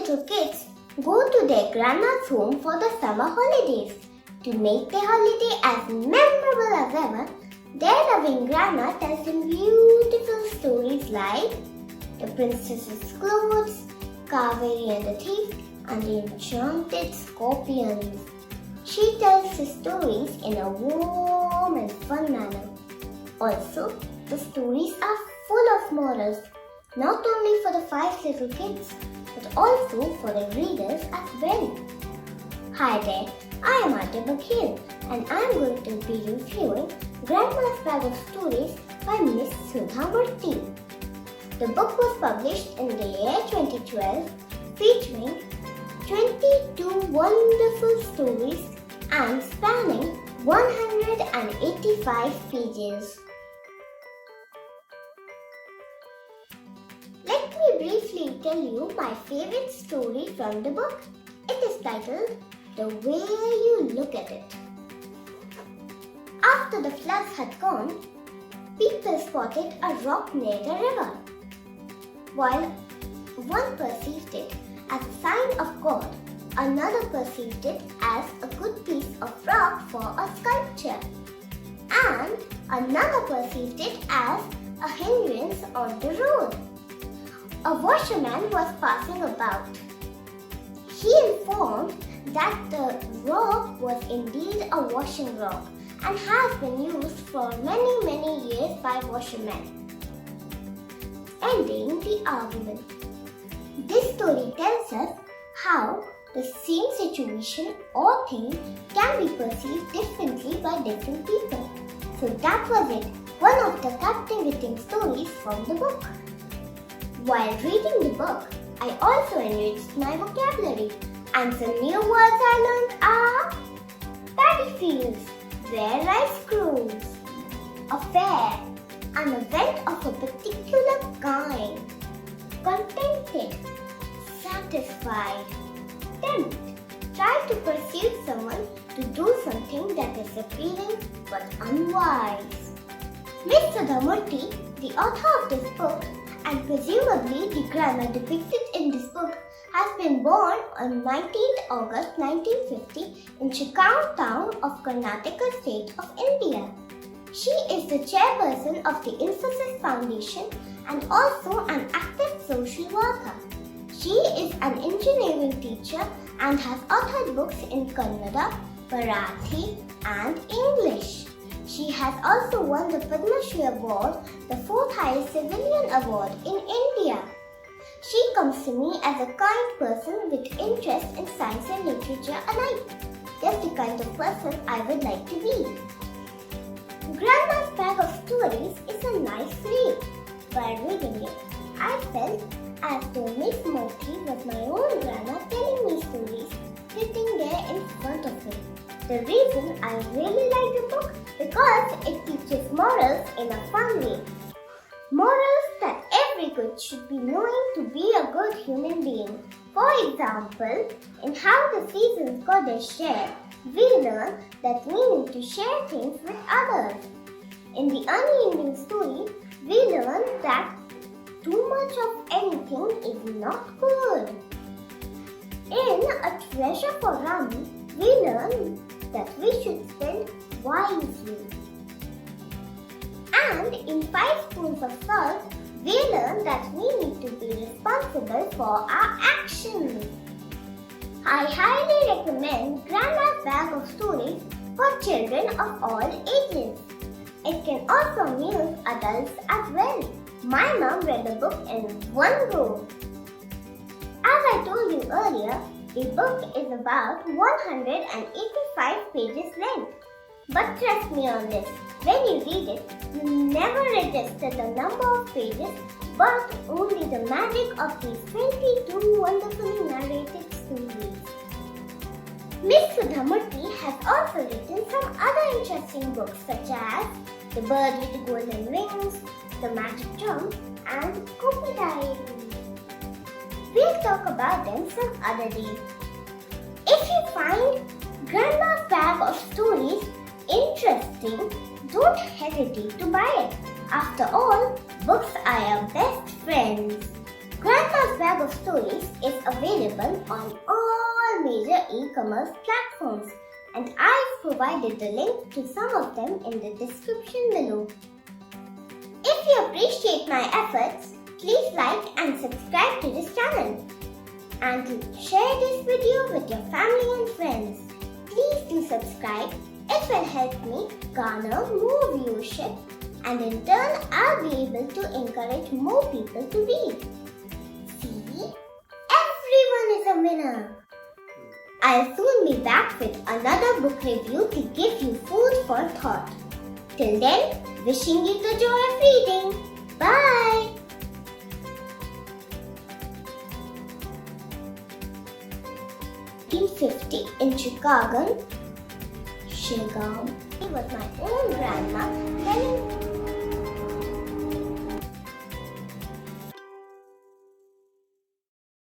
little kids go to their grandma's home for the summer holidays. To make their holiday as memorable as ever, their loving grandma tells them beautiful stories like The Princess's Clothes, Kaveri and the Thief, and the Enchanted Scorpions. She tells the stories in a warm and fun manner. Also, the stories are full of morals, not only for the 5 little kids, but also for the readers as well. Hi there, I am Aadya Baghel, and I am going to be reviewing Grandma's Bag of Stories by Ms Sudha Murty. The book was published in the year 2012, featuring 22 wonderful stories and spanning 185 pages. Let me briefly tell you my favorite story from the book. It is titled The Way You Look at It. After the floods had gone, people spotted a rock near the river. While one perceived it as a sign of God, another perceived it as a good piece of rock for a sculpture, and another perceived it as a hindrance on the road. A washerman was passing about. He informed that the rock was indeed a washing rock and has been used for many years by washermen. Ending the argument. This story tells us how the same situation or thing can be perceived differently by different people. So that was it, one of the captivating stories from the book. While reading the book, I also enriched my vocabulary, and some new words I learned are paddy fields, where rice grows, affair, an event of a particular kind, contented, satisfied, tempt, try to persuade someone to do something that is appealing but unwise. Ms Sudha Murty, the author of this book, and presumably the grandma depicted in this book, has been born on 19th August 1950 in Chicago town of Karnataka state of India. She is the chairperson of the Infosys Foundation and also an active social worker. She is an engineering teacher and has authored books in Kannada, Marathi and English. She has also won the Padma Shri award, the 4th highest civilian award in India. She comes to me as a kind person with interest in science and literature alike. Just the kind of person I would like to be. Grandma's Bag of Stories is a nice read. While reading it, I felt as though Ms Murty was my own grandma telling me stories sitting there in front of me. The reason I really like the book because it teaches morals in a fun way. Morals that every good should be knowing to be a good human being. For example, in How the Seasons Go Their Share, we learn that we need to share things with others. In the unending story, we learn that too much of anything is not good. In A Treasure for Rami, we learn that we should spend wisely. And in 5 Spoons of Salt, we learn that we need to be responsible for our actions. I highly recommend Grandma's Bag of Stories for children of all ages. It can also amuse adults as well. My mom read the book in one go. As I told you earlier, the book is about 185 pages length. But trust me on this, when you read it, you never register the number of pages, but only the magic of these 22 wonderfully narrated stories. Ms Sudha Murty has also written some other interesting books such as The Bird with the Golden Wings, The Magic Drum, and Cookie Diary. We'll talk about them some other day. If you find Grandma's Bag of Stories interesting, don't hesitate to buy it. After all, books are your best friends. Grandma's Bag of Stories is available on all major e-commerce platforms, and I've provided the link to some of them in the description below. If you appreciate my efforts, please like and subscribe to this channel. And to share this video with your family and friends. Please do subscribe. It will help me garner more viewership, and in turn I'll be able to encourage more people to read. See? Everyone is a winner. I'll soon be back with another book review to give you food for thought. Till then, wishing you the joy of reading. Bye! 1950 in Chicago, he was my own grandma telling